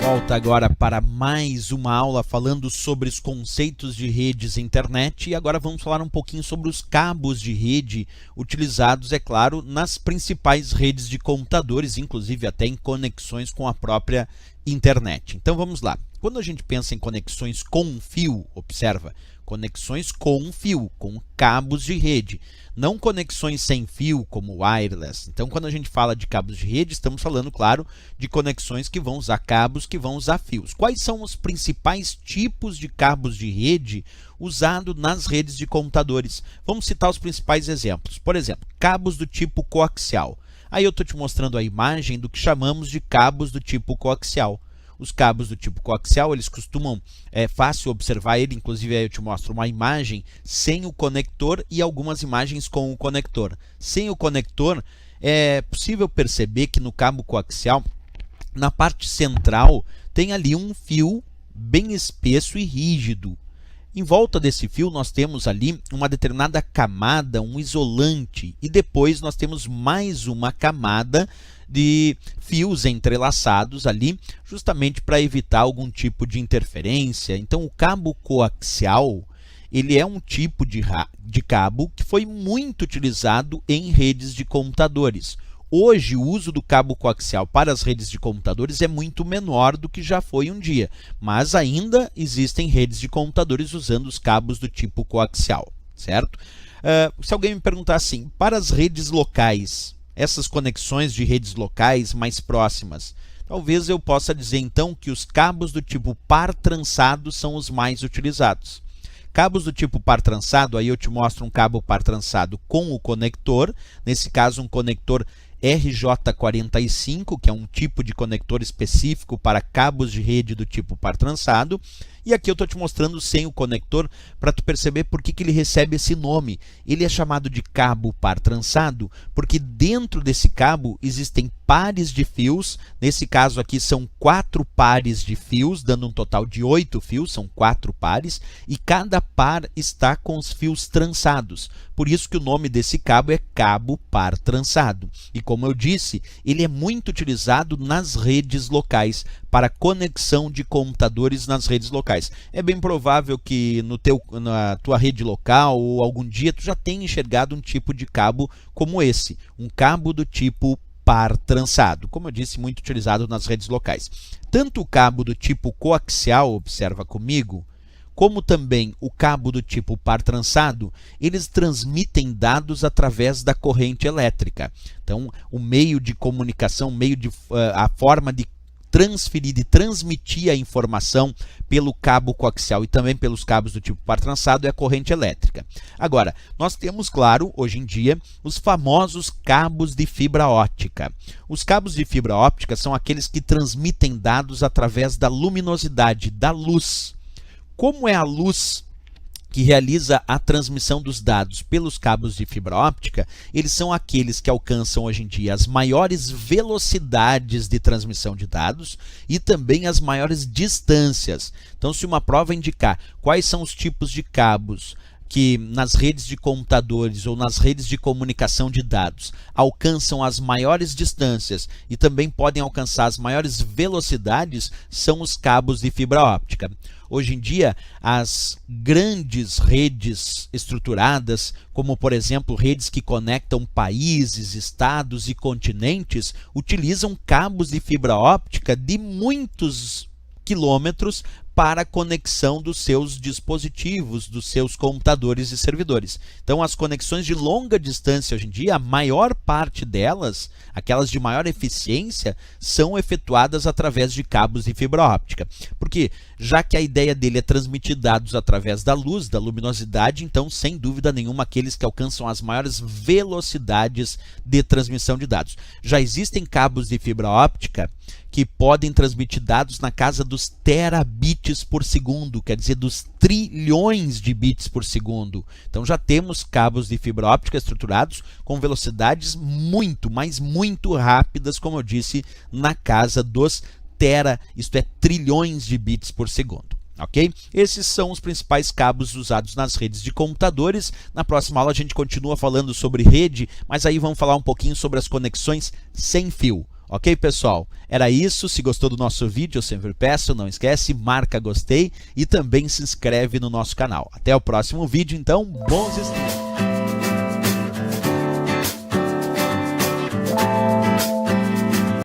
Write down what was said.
volta agora para mais uma aula falando sobre os conceitos de redes e internet, e agora vamos falar um pouquinho sobre os cabos de rede utilizados, é claro, nas principais redes de computadores, inclusive até em conexões com a própria internet. Então vamos lá. Quando a gente pensa em conexões com fio, observa, conexões com fio, com cabos de rede, não conexões sem fio como wireless. Então, quando a gente fala de cabos de rede, estamos falando, claro, de conexões que vão usar cabos, que vão usar fios. Quais são os principais tipos de cabos de rede usados nas redes de computadores? Vamos citar os principais exemplos. Por exemplo, cabos do tipo coaxial. Aí eu estou te mostrando a imagem do que chamamos de cabos do tipo coaxial. Os cabos do tipo coaxial, eles costumam, é fácil observar ele, inclusive aí eu te mostro uma imagem sem o conector e algumas imagens com o conector. Sem o conector, é possível perceber que no cabo coaxial, na parte central, tem ali um fio bem espesso e rígido. Em volta desse fio nós temos ali uma determinada camada, um isolante, e depois nós temos mais uma camada de fios entrelaçados ali, justamente para evitar algum tipo de interferência. Então o cabo coaxial, ele é um tipo de cabo que foi muito utilizado em redes de computadores. Hoje, o uso do cabo coaxial para as redes de computadores é muito menor do que já foi um dia, mas ainda existem redes de computadores usando os cabos do tipo coaxial, certo? Se alguém me perguntar assim, para as redes locais, essas conexões de redes locais mais próximas, talvez eu possa dizer então que os cabos do tipo par trançado são os mais utilizados. Cabos do tipo par trançado, aí eu te mostro um cabo par trançado com o conector, nesse caso um conector RJ45, que é um tipo de conector específico para cabos de rede do tipo par trançado. E aqui eu estou te mostrando sem o conector para tu perceber por que ele recebe esse nome. Ele é chamado de cabo par trançado porque dentro desse cabo existem pares de fios. Nesse caso aqui são 4 pares de fios, dando um total de 8 fios, são 4 pares, e cada par está com os fios trançados. Por isso que o nome desse cabo é cabo par trançado. E como eu disse, ele é muito utilizado nas redes locais, para conexão de computadores nas redes locais. É bem provável que na tua rede local ou algum dia tu já tenha enxergado um tipo de cabo como esse, um cabo do tipo par trançado, como eu disse, muito utilizado nas redes locais. Tanto o cabo do tipo coaxial, observa comigo, como também o cabo do tipo par trançado, eles transmitem dados através da corrente elétrica. Então, o meio de comunicação, a forma de transferir, de transmitir a informação pelo cabo coaxial e também pelos cabos do tipo par trançado é a corrente elétrica. Agora, nós temos, claro, hoje em dia, os famosos cabos de fibra óptica. Os cabos de fibra óptica são aqueles que transmitem dados através da luminosidade, da luz. Como é a luz que realiza a transmissão dos dados pelos cabos de fibra óptica, eles são aqueles que alcançam hoje em dia as maiores velocidades de transmissão de dados e também as maiores distâncias. Então, se uma prova indicar quais são os tipos de cabos que nas redes de computadores ou nas redes de comunicação de dados alcançam as maiores distâncias e também podem alcançar as maiores velocidades, são os cabos de fibra óptica. Hoje em dia, as grandes redes estruturadas, como por exemplo redes que conectam países, estados e continentes, utilizam cabos de fibra óptica de muitos quilômetros para a conexão dos seus dispositivos, dos seus computadores e servidores. Então, as conexões de longa distância hoje em dia, a maior parte delas, aquelas de maior eficiência, são efetuadas através de cabos de fibra óptica. Porque, já que a ideia dele é transmitir dados através da luz, da luminosidade, então, sem dúvida nenhuma, aqueles que alcançam as maiores velocidades de transmissão de dados. Já existem cabos de fibra óptica que podem transmitir dados na casa dos terabits por segundo, quer dizer, dos trilhões de bits por segundo. Então já temos cabos de fibra óptica estruturados com velocidades muito, mas muito rápidas, como eu disse, na casa dos isto é, trilhões de bits por segundo. Ok? Esses são os principais cabos usados nas redes de computadores. Na próxima aula a gente continua falando sobre rede, mas aí vamos falar um pouquinho sobre as conexões sem fio. Ok, pessoal? Era isso. Se gostou do nosso vídeo, eu sempre peço, não esquece, marca gostei e também se inscreve no nosso canal. Até o próximo vídeo, então, bons estudos!